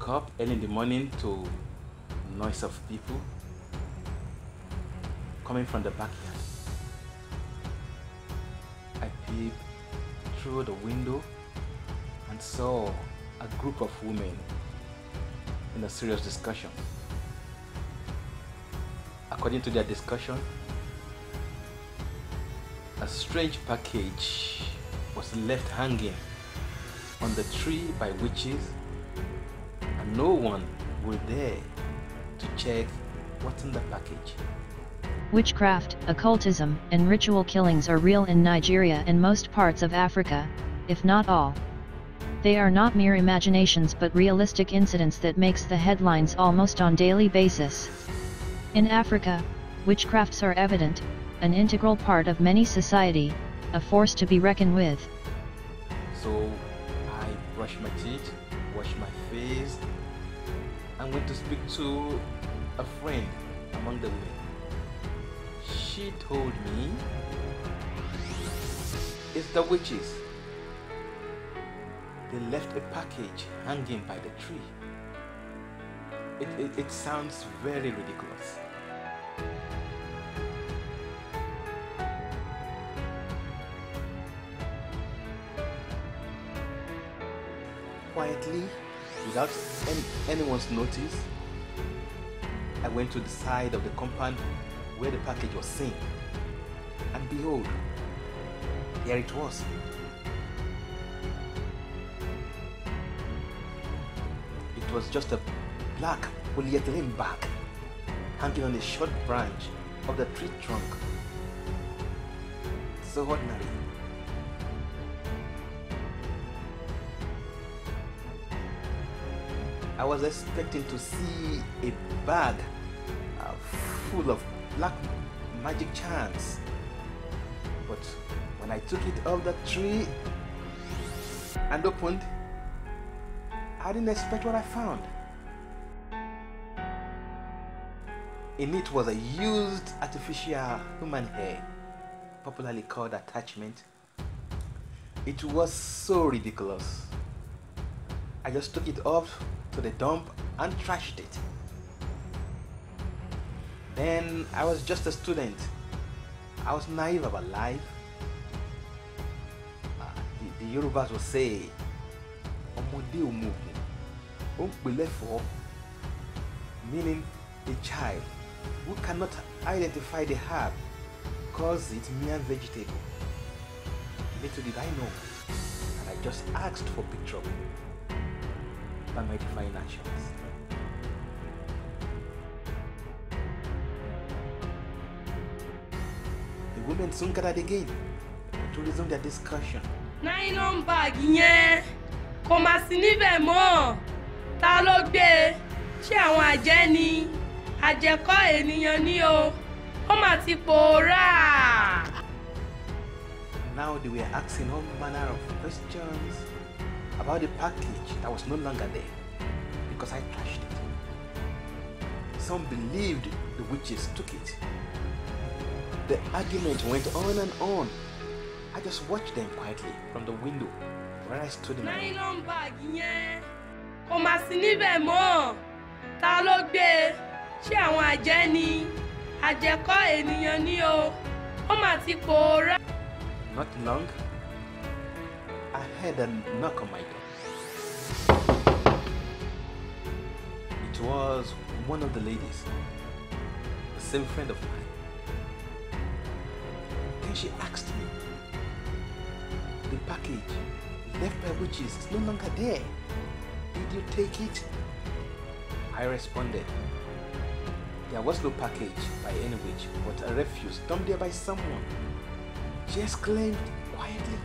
woke up early in the morning to noise of people coming from the backyard. I peeped through the window and saw a group of women in a serious discussion. According to their discussion, a strange package was left hanging on the tree by witches, and no one would dare to check what's in the package. Witchcraft, occultism, and ritual killings are real in Nigeria and most parts of Africa, if not all. They are not mere imaginations but realistic incidents that makes the headlines almost on daily basis. In Africa, witchcrafts are evident, an integral part of many society, a force to be reckoned with. So I brushed my teeth, washed my face, and went to speak to a friend among the women. She told me it's the witches. They left a package hanging by the tree. It sounds very ridiculous. Quietly, without anyone's notice, I went to the side of the compound where the package was seen, and behold, here it was. It was just a black polyethylene bag hanging on a short branch of the tree trunk. So ordinary. I was expecting to see a bag full of black magic charms, but when I took it off the tree and opened, I didn't expect what I found. In it was a used artificial human hair, popularly called attachment. It was so ridiculous. I just took it off to the dump and trashed it. Then I was just a student. I was naive about life. The Yorubas will say, meaning a child who cannot identify the herb calls it mere vegetable. Little did I know, and I just asked for big trouble by my defying actions. The women soon gathered again to resume their discussion. Nylon bag yẹn kò mà sí níbẹ̀ mọ́. Ta ló gbé? Ṣé àwọn àjẹ́ ni? Àjẹkọ́ ènìyàn ni o. Ó mà ti pòórá. Now they were asking all manner of questions about the package that was no longer there because I trashed it. Some believed the witches took it. The argument went on and on. I just watched them quietly from the window where I stood in my room. Nylon bag yẹn kò mà sí níbẹ̀ mọ́. Ta ló gbé? Ṣé àwọn àjẹ́ ni? Àjẹkọ́ ènìyàn ni o. Ó mà ti pòórá. Not long, I heard a knock on my door. It was one of the ladies, the same friend of mine. Then she asked me, the package left by witches is no longer there. Did you take it? I responded, there was no package by any witch, but a refuse dumped there by someone. She exclaimed quietly,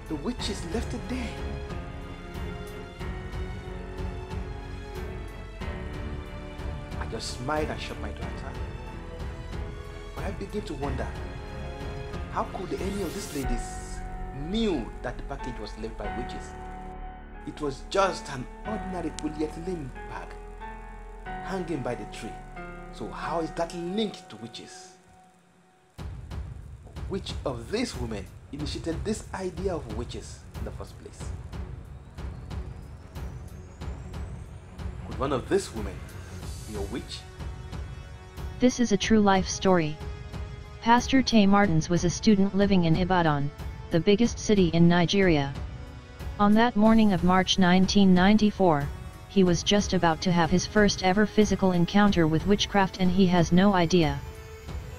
the witches left it there. I just smiled and shut my door at her. But I began to wonder, how could any of these ladies knew that the package was left by witches? It was just an ordinary polyethylene bag hanging by the tree. So how is that linked to witches? Which of these women initiated this idea of witches in the first place? one of these women be a witch? This is a true life story. Pastor Tay Martins was a student living in Ibadan, the biggest city in Nigeria. On that morning of March 1994, he was just about to have his first ever physical encounter with witchcraft, and he has no idea.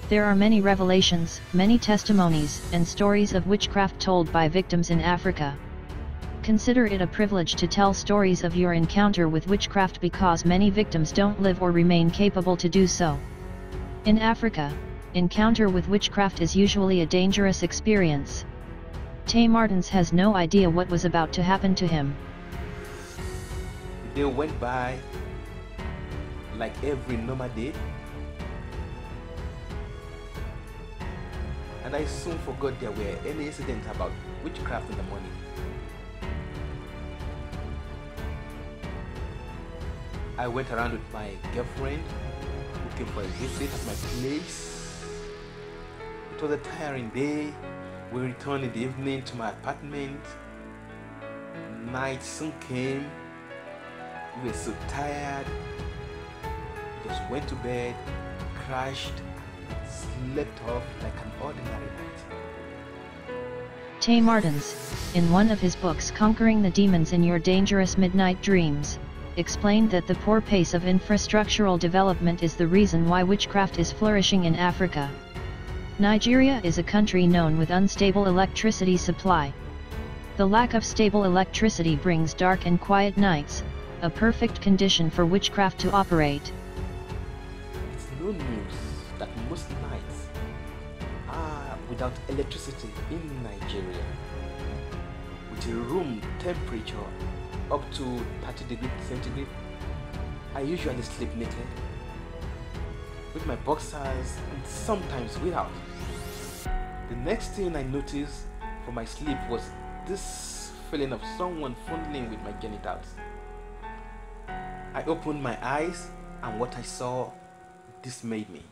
There are many revelations, many testimonies, and stories of witchcraft told by victims in Africa. Consider it a privilege to tell stories of your encounter with witchcraft, because many victims don't live or remain capable to do so. In Africa, encounter with witchcraft is usually a dangerous experience. Tay Martins has no idea what was about to happen to him. The day went by like every normal day, and I soon forgot there were any incidents about witchcraft in the morning. I went around with my girlfriend, who came for a visit at my place. It was a tiring day. We returned in the evening to my apartment. Night soon came. We were so tired. We just went to bed, crashed, slept off like an ordinary night. Tay Martins, in one of his books Conquering the Demons in Your Dangerous Midnight Dreams, explained that the poor pace of infrastructural development is the reason why witchcraft is flourishing in Africa. Nigeria is a country known with unstable electricity supply. The lack of stable electricity brings dark and quiet nights, a perfect condition for witchcraft to operate. It's no news that most nights are without electricity in Nigeria. With a room temperature up to 30 degrees centigrade, I usually sleep naked, with my boxers and sometimes without. The next thing I noticed for my sleep was this feeling of someone fondling with my genitals. I opened my eyes, and what I saw dismayed me.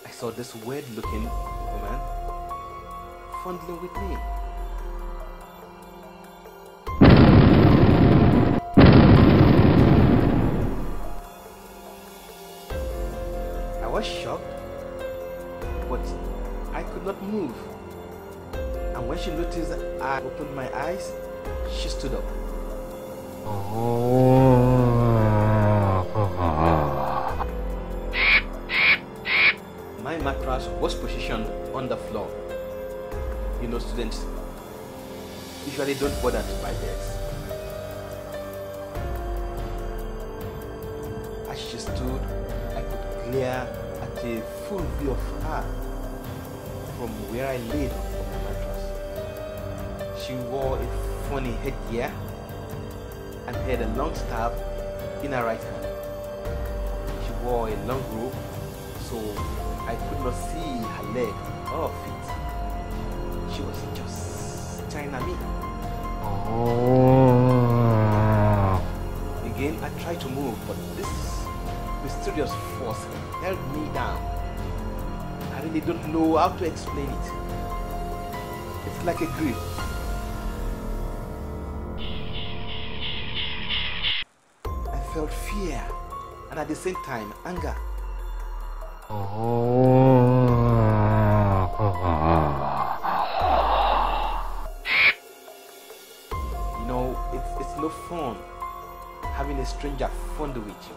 I saw this weird-looking woman fondling with me. I was shocked, but I could not move. And when she noticed I opened my eyes, she stood up. My mattress was positioned on the floor. You know, students usually don't bother to buy beds. As she stood, I could glare at a full view of her from where I laid on my mattress. She wore a funny headgear and had a long staff in her right hand. She wore a long robe, so I could not see her leg or feet. She was just staring at me. Again, I tried to move, but this mysterious force held me down. I really don't know how to explain it. It's like a grip. I felt fear and at the same time anger. You know, it's no fun having a stranger fondle with you.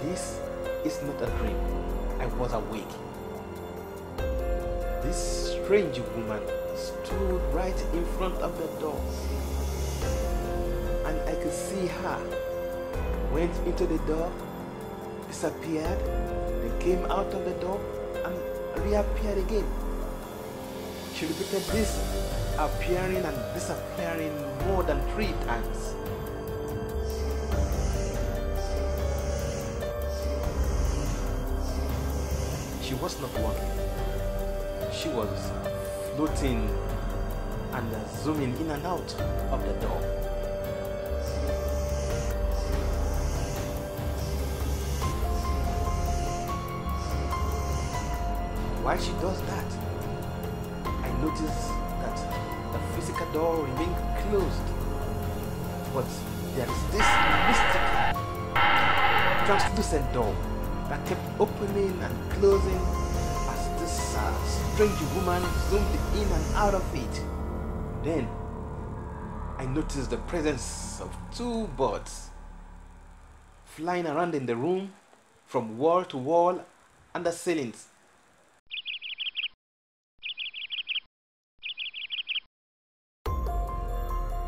This is not a dream. I was awake. This strange woman stood right in front of the door, and I could see her. Went into the door, disappeared, then came out of the door and reappeared again. She repeated this, appearing and disappearing more than 3 times. She was not walking. She was floating and zooming in and out of the door. While she does that, I notice that the physical door remained closed, but there is this mystical, translucent door that kept opening and closing as this strange woman zoomed in and out of it. Then I noticed the presence of two birds flying around in the room from wall to wall and the ceilings.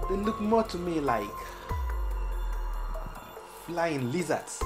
They look more to me like flying lizards.